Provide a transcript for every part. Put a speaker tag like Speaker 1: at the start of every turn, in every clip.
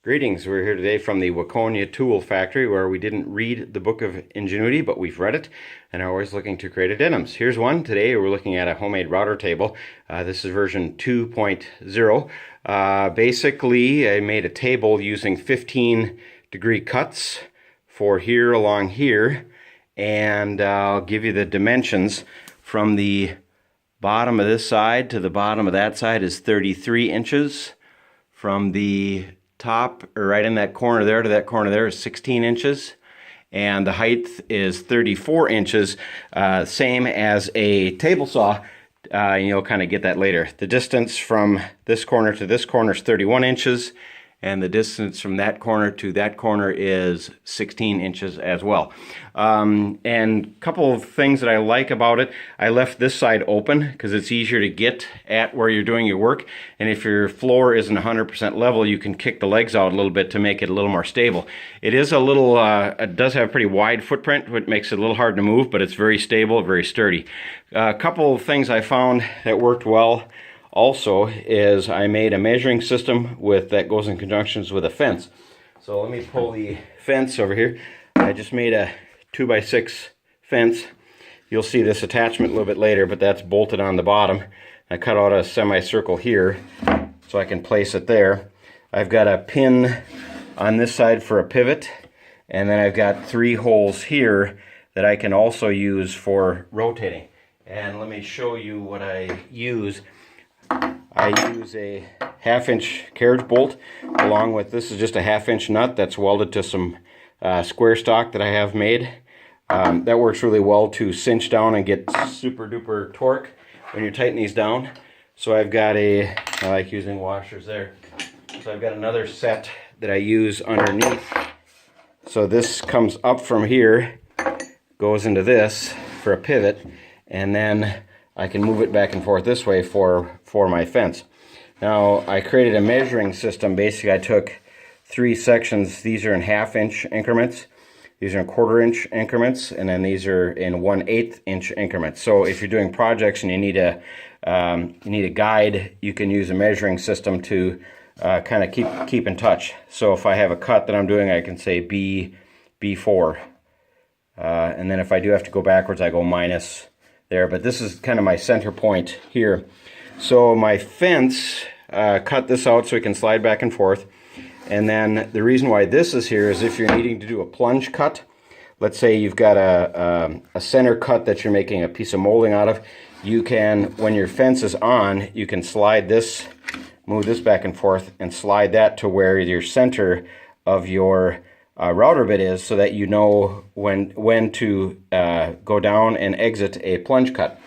Speaker 1: Greetings, we're here today from the Waconia Tool Factory where we didn't read the Book of Ingenuity, but we've read it and are always looking to create addendums. Here's one. Today we're looking at a homemade router table. This is version 2.0. Basically, I made a table using 15-degree cuts for here along here, and I'll give you the dimensions. From the bottom of this side to the bottom of that side is 33 inches. From the top, or right in that corner there to that corner there, is 16 inches, and the height is 34 inches, same as a table saw. You'll kind of get that later. The distance from this corner to this corner is 31 inches, and the distance from that corner to that corner is 16 inches as well. And a couple of things that I like about it: I left this side open because it's easier to get at where you're doing your work, and if your floor isn't 100% level, you can kick the legs out a little bit to make it a little more stable. It is a little, it does have a pretty wide footprint, which makes it a little hard to move, but it's very stable, very sturdy. A couple of things I found that worked well also is I made a measuring system that goes in conjunction with a fence. So let me pull the fence over here. I just made a 2x6 fence. You'll see this attachment a little bit later, but that's bolted on the bottom. I cut out a semicircle here so I can place it there. I've got a pin on this side for a pivot, and then I've got 3 holes here that I can also use for rotating. And let me show you what I use. I use a 1/2-inch carriage bolt along with, this is just a 1/2-inch nut that's welded to some square stock that I have made. That works really well to cinch down and get super duper torque when you tighten these down. So I've got I like using washers there. So I've got another set that I use underneath. So this comes up from here, goes into this for a pivot, and then I can move it back and forth this way for my fence. Now, I created a measuring system. Basically, I took 3 sections. These are in 1/2-inch increments, these are in 1/4-inch increments, and then these are in 1/8-inch increments. So if you're doing projects and you need a guide, you can use a measuring system to kind of keep in touch. So if I have a cut that I'm doing, I can say B4, and then if I do have to go backwards, I go minus there, but this is kind of my center point here. So my fence, cut this out so it can slide back and forth. And then the reason why this is here is if you're needing to do a plunge cut. Let's say you've got a center cut that you're making a piece of molding out of. You can, when your fence is on, you can slide this, move this back and forth, and slide that to where your center of your router bit is, so that you know when to go down and exit a plunge cut.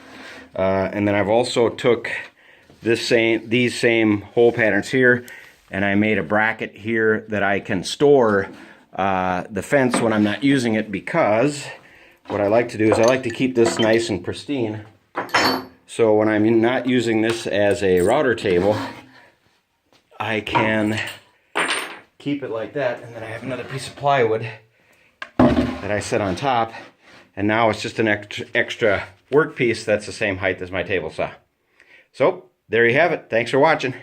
Speaker 1: And then I've also took these same hole patterns here, and I made a bracket here that I can store the fence when I'm not using it, because what I like to do is I like to keep this nice and pristine. So when I'm not using this as a router table, I can keep it like that, and then I have another piece of plywood that I set on top, and now it's just an extra work piece that's the same height as my table saw. So there you have it. Thanks for watching.